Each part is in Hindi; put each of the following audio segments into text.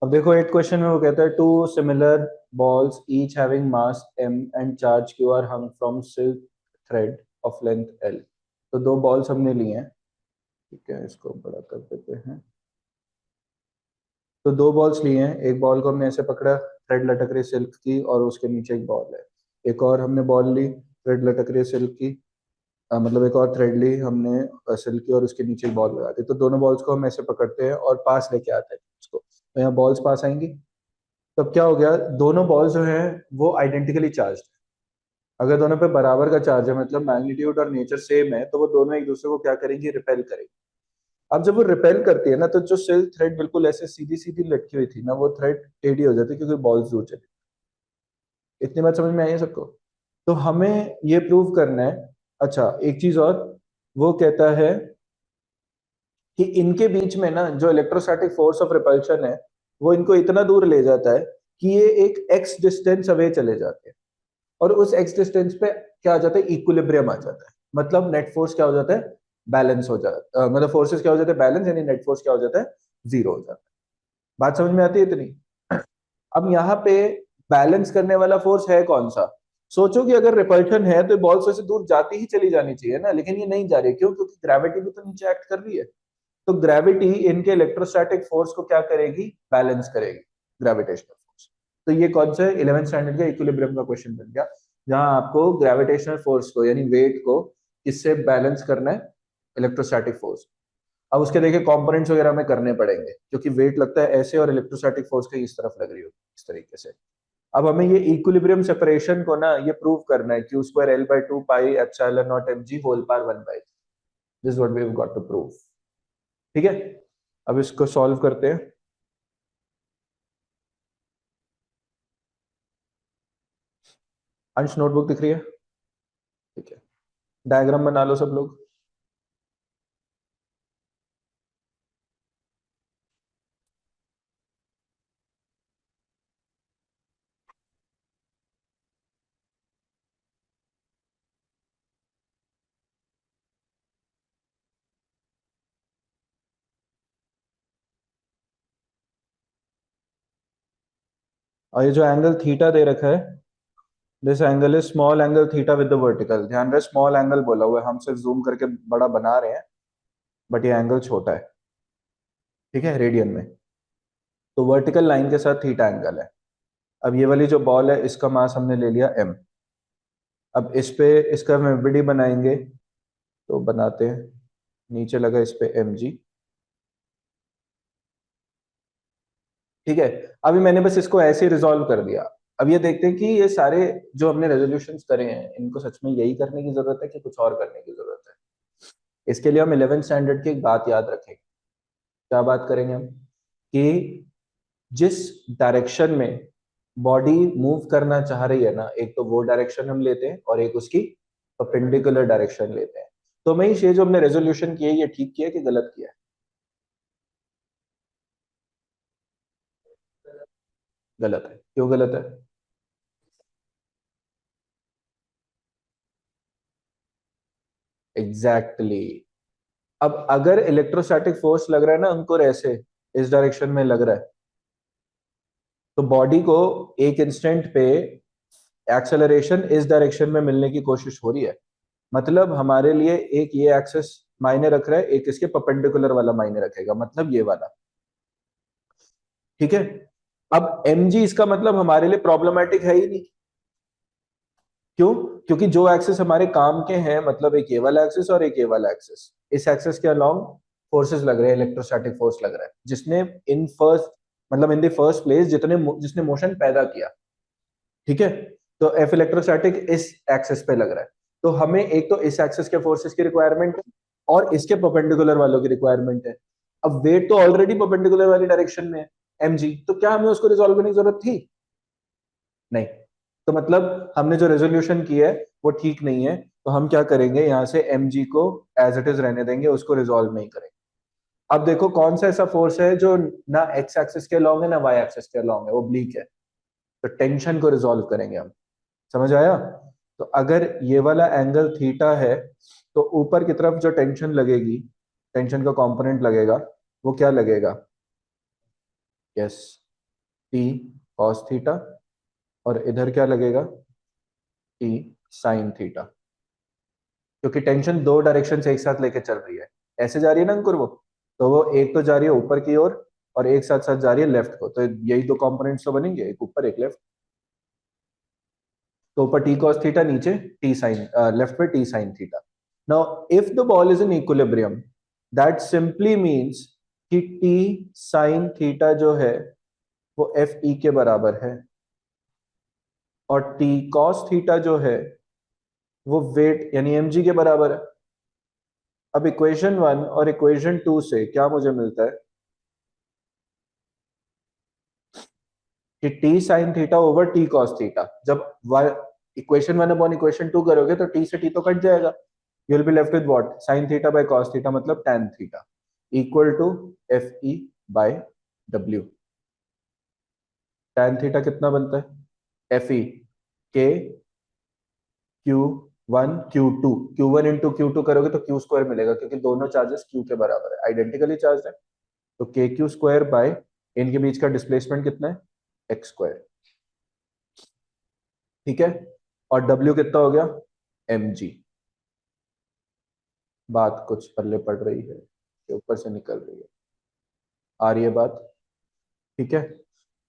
अब देखो एट क्वेश्चन में वो कहता है two similar balls each having mass m and charge q are hung from silk thread of length l। तो दो बॉल्स हमने लिए हैं, ठीक है, इसको बड़ा कर देते हैं। तो दो बॉल्स लिए हैं, एक बॉल को हमने ऐसे पकड़ा, थ्रेड लटक रही सिल्क की, और उसके नीचे एक बॉल है। एक और हमने बॉल ली, थ्रेड लटक रही सिल्क की, मतलब एक और थ्रेड ली हमने सिल्क की, और उसके नीचे एक बॉल लगा दी। तो दोनों बॉल्स को हम ऐसे पकड़ते हैं और पास लेके आते हैं उसको, तो यहाँ बॉल्स पास आएंगी। तब क्या हो गया, दोनों बॉल्स जो हैं वो आइडेंटिकली चार्ज। अगर दोनों पे बराबर का चार्ज है, मतलब मैग्नीट्यूड और नेचर सेम है, तो वो दोनों एक दूसरे को क्या करेंगी, रिपेल करेंगी। अब जब वो रिपेल करती है ना, तो जो सिल्क थ्रेड बिल्कुल ऐसे सीधी सीधी लटकी हुई थी ना, वो थ्रेड टेढ़ी हो जाती है क्योंकि बॉल्स दूर चली। इतनी बात समझ में आई है सबको? तो हमें ये प्रूव करना है। अच्छा एक चीज और, वो कहता है कि इनके बीच में ना जो इलेक्ट्रोस्टैटिक फोर्स ऑफ रिपल्शन है, वो इनको इतना दूर ले जाता है कि ये एक एक्स डिस्टेंस अवे चले जाते हैं, और उस एक्स डिस्टेंस पे क्या आ जाता है, इक्विलिब्रियम आ जाता है। मतलब नेट फोर्स क्या हो जाता है, बैलेंस हो जाता है, मतलब फोर्सेस क्या हो जाते हैं, बैलेंस, यानी नेट फोर्स क्या हो जाता है, जीरो हो जाता है। बात समझ में आती है इतनी? अब यहाँ पे बैलेंस करने वाला फोर्स है कौन सा? सोचो कि अगर रिपल्शन है तो बॉल से दूर जाती ही चली जानी चाहिए ना, लेकिन ये नहीं जा रही, क्यों? क्योंकि ग्रेविटी भी तो नीचे एक्ट कर रही है। तो ग्रेविटी इनके इलेक्ट्रोस्टैटिक फोर्स को क्या करेगी, बैलेंस करेगी, ग्रेविटेशनल फोर्स। तो ये कौन सा 11th स्टैंडर्ड का इक्विलिब्रियम का क्वेश्चन बन गया, जहां आपको ग्रेविटेशनल फोर्स को यानी वेट को किससे बैलेंस करना है, इलेक्ट्रोस्टैटिक फोर्स। अब उसके देखिए कंपोनेंट्स वगैरह में करने पड़ेंगे, क्योंकि वेट लगता है ऐसे और इलेक्ट्रोस्टैटिक फोर्स कहीं इस तरफ लग रही होगी, इस तरीके से। अब हमें ये इक्विलिब्रियम सेपरेशन को ना ये प्रूव करना है, q square l by two pi epsilon not m g whole power one by, this what we have got to prove. ठीक है, अब इसको सॉल्व करते हैं। अंश नोटबुक दिख रही है? ठीक है, डायग्राम बना लो सब लोग। और ये जो एंगल थीटा दे रखा है, this angle is small angle theta with the vertical. ध्यान रहे स्मॉल एंगल बोला हुआ है, हम सिर्फ जूम करके बड़ा बना रहे हैं, बट ये एंगल छोटा है, ठीक है, रेडियन में। तो वर्टिकल लाइन के साथ थीटा एंगल है। अब ये वाली जो बॉल है इसका मास हमने ले लिया m। अब इस पे इसका हम एवरीडी बनाएंगे, तो बनाते हैं। नीचे लगा इस पे mg, ठीक है। अभी मैंने बस इसको ऐसे रिजॉल्व कर दिया। अब ये देखते हैं कि ये सारे जो हमने रेजोल्यूशंस करे हैं, इनको सच में यही करने की जरूरत है कि कुछ और करने की जरूरत है। इसके लिए हम 11th स्टैंडर्ड की एक बात याद रखेंगे। क्या बात करेंगे हम? कि जिस डायरेक्शन में बॉडी मूव करना चाह रही है ना, एक तो वो डायरेक्शन हम लेते हैं और एक उसकी परपेंडिकुलर डायरेक्शन लेते हैं। तो मैं ये जो हमने रेजोल्यूशन किया है, ये ठीक किया कि गलत किया है? गलत है। क्यों गलत है? Exactly exactly। अब अगर इलेक्ट्रोस्टैटिक फोर्स लग रहा है ना अंकुर, ऐसे इस डायरेक्शन में लग रहा है, तो बॉडी को एक इंस्टेंट पे एक्सेलरेशन इस डायरेक्शन में मिलने की कोशिश हो रही है। मतलब हमारे लिए एक ये एक्सेस मायने रख रहा है, एक इसके परपेंडिकुलर वाला मायने रखेगा, मतलब ये वाला, ठीक है। अब mg इसका मतलब हमारे लिए प्रॉब्लमेटिक है ही नहीं। क्यों? क्योंकि जो एक्सेस हमारे काम के हैं, मतलब एक ये वाला एक्सेस और एक ये वाला एक्सेस, इस एक्सेस के अलोंग फोर्सेस लग रहे हैं, इलेक्ट्रोस्टैटिक फोर्स लग रहा है, जिसने इन फर्स्ट, मतलब इन द फर्स्ट प्लेस जिसने मोशन पैदा किया, ठीक है। तो एफ इलेक्ट्रोस्टैटिक इस एक्सेस पे लग रहा है। तो हमें एक तो इस एक्सेस के फोर्सेस की रिक्वायरमेंट है, और इसके परपेंडिकुलर वालों की रिक्वायरमेंट है। अब वेट तो ऑलरेडी परपेंडिकुलर वाली डायरेक्शन में है, mg, तो क्या हमें उसको रिजॉल्व करने की जरूरत थी? नहीं। तो मतलब हमने जो रेजोल्यूशन की है वो ठीक नहीं है। तो हम क्या करेंगे, यहाँ से mg को एज इट इज रहने देंगे, उसको रिजॉल्व नहीं करेंगे। अब देखो कौन सा ऐसा फोर्स है जो ना एक्स एक्सिस के अलॉन्ग है ना वाई एक्सिस के अलॉन्ग है, वो ब्लीक है। तो टेंशन को रिजॉल्व करेंगे हम। समझ आया? तो अगर ये वाला एंगल थीटा है, तो ऊपर की तरफ जो टेंशन लगेगी, टेंशन का कंपोनेंट लगेगा, वो क्या लगेगा? यस, टी कॉस थीटा, और इधर क्या लगेगा, टी साइन थीटा, क्योंकि टेंशन दो डायरेक्शन से एक साथ लेके चल रही है। ऐसे जा रही है ना अंकुर वो, तो वो एक तो जा रही है ऊपर की ओर और एक साथ साथ जा रही है लेफ्ट को, तो यही दो कंपोनेंट्स तो बनेंगे, एक ऊपर एक लेफ्ट। तो ऊपर टी कॉस थीटा, नीचे टी साइन, लेफ्ट पे T sine theta. Now if the ball is in equilibrium, that simply means कि टी साइन थीटा जो है वो एफ ई के बराबर है, और टी कॉस थीटा जो है वो वेट यानी एम जी के बराबर है। अब इक्वेशन वन और इक्वेशन टू से क्या मुझे मिलता है कि T sine theta over T cos theta, जब equation one upon equation two करोगे तो टी से टी तो कट जाएगा, you will be left with what, sine theta by cos theta मतलब tan theta equal to F E by W. tan theta कितना बनता है, एफ ई के Q one Q two, Q one into Q to करोगे तो क्यू स्क्वायर मिलेगा, क्योंकि दोनों चार्जेस क्यू के बराबर है, आइडेंटिकली चार्ज है। तो के क्यू स्क्वायर बाय इनके बीच का डिस्प्लेसमेंट कितना है, एक्स स्क्वायर। ठीक है, और डब्ल्यू कितना हो गया, एम जी। बात कुछ पल्ले पड़ रही है कि ऊपर से निकल रही है, आ रही है बात। ठीक है,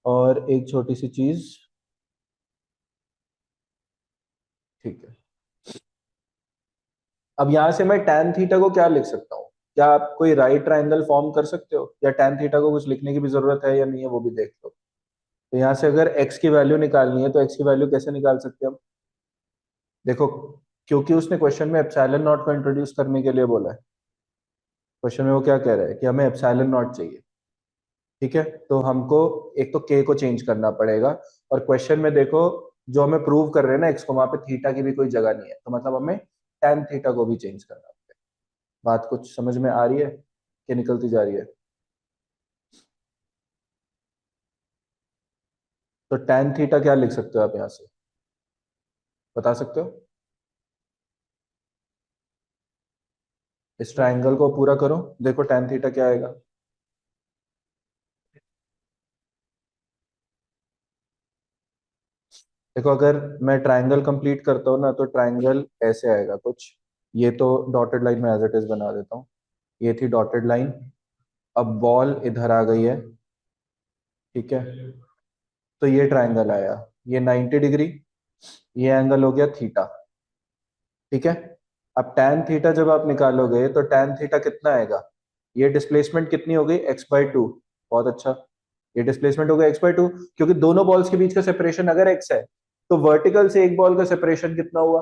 और एक छोटी सी चीज, ठीक है, अब यहां से मैं tan थीटा को क्या लिख सकता हूँ, क्या आप कोई राइट ट्रायंगल फॉर्म कर सकते हो, या tan थीटा को कुछ लिखने की भी जरूरत है या नहीं है वो भी देख लो। तो यहाँ से अगर x की वैल्यू निकालनी है तो x की वैल्यू कैसे निकाल सकते हैं हम, देखो, क्योंकि उसने क्वेश्चन में एप्सिलॉन नॉट को इंट्रोड्यूस करने के लिए बोला है। क्वेश्चन में वो क्या कह रहा है कि हमें एप्सिलॉन नॉट चाहिए। ठीक है, तो हमको एक तो k को चेंज करना पड़ेगा, और क्वेश्चन में देखो जो हमें प्रूव कर रहे हैं ना x को, वहां पे थीटा की भी कोई जगह नहीं है, तो मतलब हमें tan थीटा को भी चेंज करना पड़ेगा। बात कुछ समझ में आ रही है कि निकलती जा रही है। तो tan थीटा क्या लिख सकते हो आप यहां से, बता सकते हो। इस ट्रायंगल को पूरा करो, देखो tan थीटा क्या आएगा। देखो अगर मैं ट्रायंगल कंप्लीट करता हूँ ना तो ट्रायंगल ऐसे आएगा कुछ, ये तो डॉटेड लाइन में एज इट इज बना देता हूँ, ये थी डॉटेड लाइन। अब बॉल इधर आ गई है, ठीक है, तो ये ट्रायंगल आया, ये 90 डिग्री, ये एंगल हो गया थीटा। ठीक है, अब tan थीटा जब आप निकालोगे तो tan थीटा कितना आएगा, ये डिस्प्लेसमेंट कितनी हो गई, x/2। बहुत अच्छा, ये डिस्प्लेसमेंट हो गया x/2, क्योंकि दोनों बॉल्स के बीच का सेपरेशन अगर x है तो वर्टिकल से एक बॉल का सेपरेशन कितना हुआ,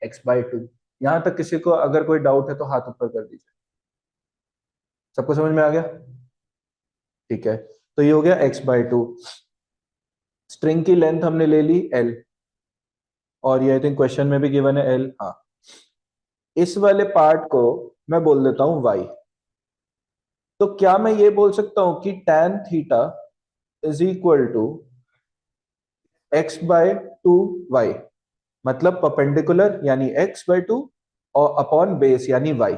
x/2। यहां तक किसी को अगर कोई डाउट है तो हाथ ऊपर कर दीजिए। सबको समझ में आ गया, ठीक है, तो ये हो गया x/2। स्ट्रिंग की लेंथ हमने ले ली l, और ये आई थिंक क्वेश्चन में भी गिवन है l, हाँ। इस वाले पार्ट को मैं बोल देता हूं y। तो क्या मैं ये बोल सकता हूं कि tan theta is equal to x/2y, मतलब परपेंडिकुलर यानी x/2 और अपॉन बेस यानी y।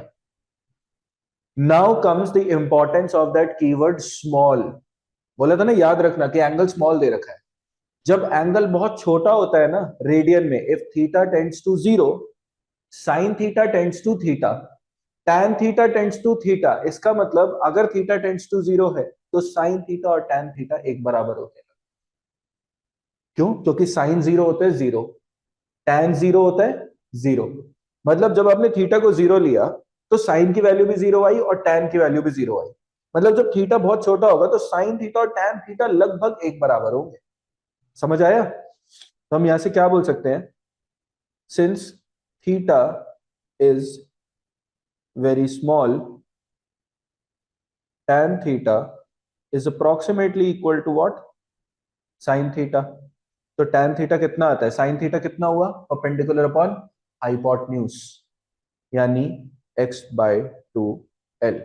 Now comes the importance of that keyword small. बोला था ना याद रखना कि एंगल स्मॉल दे रखा है, जब एंगल बहुत छोटा होता है ना रेडियन में, if theta tends to zero, sine theta tends to theta, tan theta tends to theta, इसका मतलब अगर थीटा टेंड्स टू जीरो है तो साइन थीटा और tan थीटा एक बराबर होते हैं। क्यों, क्योंकि साइन जीरो होता है जीरो, tan जीरो होता है जीरो, मतलब जब आपने थीटा को जीरो लिया तो साइन की वैल्यू भी जीरो आई और tan की वैल्यू भी जीरो आई, मतलब जब थीटा बहुत छोटा होगा तो साइन थीटा और tan थीटा लगभग एक बराबर होंगे। समझ आया, तो हम यहां से क्या बोल सकते हैं, since theta is very small, tan theta is approximately equal to what, sin theta। तो tan theta कितना आता है, sin theta कितना हुआ, परपेंडिकुलर अपॉन हाइपोटेन्यूज, यानी x/2l।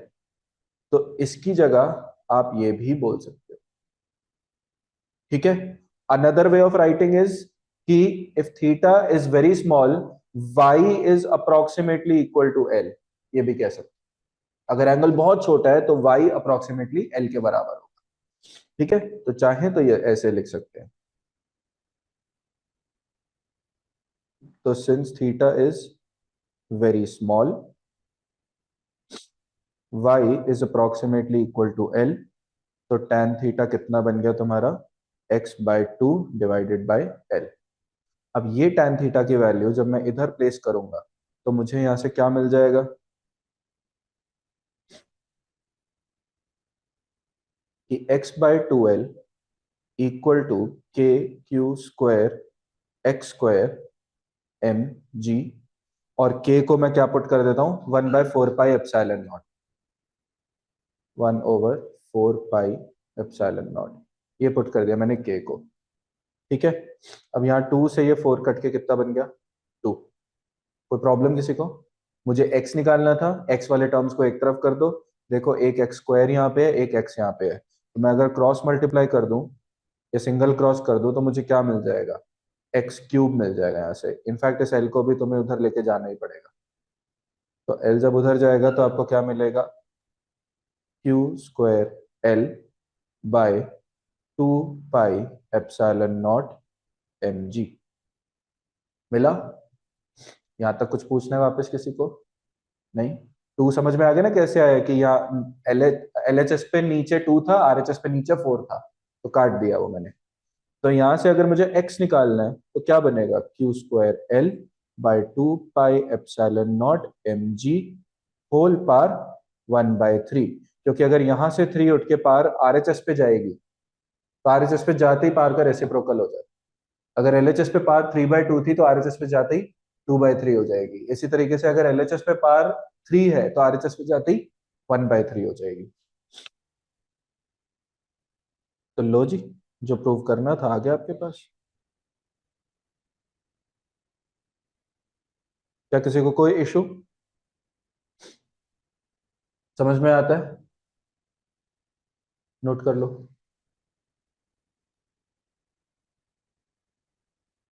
तो इसकी जगह आप ये भी बोल सकते हो। ठीक है, another way of writing is कि if theta is very small, y is approximately equal to l, ये भी कह सकते हो। अगर एंगल बहुत छोटा है तो y अप्रोक्सीमेटली l के बराबर होगा। ठीक है, तो चाहे तो ये ऐसे लिख सकते हैं। तो since theta is very small, y is approximately equal to l, तो tan थीटा कितना बन गया तुम्हारा, x/2 डिवाइडेड बाय l। अब ये tan थीटा की वैल्यू जब मैं इधर प्लेस करूंगा तो मुझे यहां से क्या मिल जाएगा कि x/2l equal to k/2 x square M G, और k को मैं क्या पुट कर देता हूं, 1/4 पाई epsilon not, 1/4 pi epsilon not, ये पुट कर दिया मैंने k को। ठीक है, अब यहाँ 2 से ये 4 कट के कितना बन गया, 2। कोई प्रॉब्लम किसी को? मुझे x निकालना था, x वाले टर्म्स को एक तरफ कर दो। देखो एक एक्स स्क्वायर यहाँ पे है, एक x यहाँ पे है, तो मैं अगर क्रॉस मल्टीप्लाई कर दूं या सिंगल क्रॉस कर दूं तो मुझे क्या मिल जाएगा, x³ मिल जाएगा यहाँ से। इनफैक्ट इस l को भी तुम्हें उधर लेके जाना ही पड़ेगा। तो l जब उधर जाएगा तो आपको क्या मिलेगा, q²l/2 pi epsilon not mg। मिला? यहाँ तक कुछ पूछना है वापस किसी को? नहीं? टू समझ में आ गया ना कैसे आया, कि यहाँ LHS पे नीचे 2 था, RHS पे नीचे 4 था, तो काट दिया वो मैंने। तो यहां से अगर मुझे x निकालना है तो क्या बनेगा, q²l/2 pi epsilon not mg whole power 1/3। क्योंकि अगर यहां से 3 उठ के पार RHS पे जाएगी तो RHS पे जाते ही पार का रेसिप्रोकल हो जाएगा। अगर LHS पे पार 3/2 थी तो RHS पे जाते ही 2/3 हो जाएगी। इसी तरीके से अगर LHS पे पार 3 है तो RHS पे जाते ही 1/3 हो जाएगी। तो लो जी, जो प्रूव करना था आ गया आपके पास। क्या किसी को कोई इशू समझ में आता है? नोट कर लो।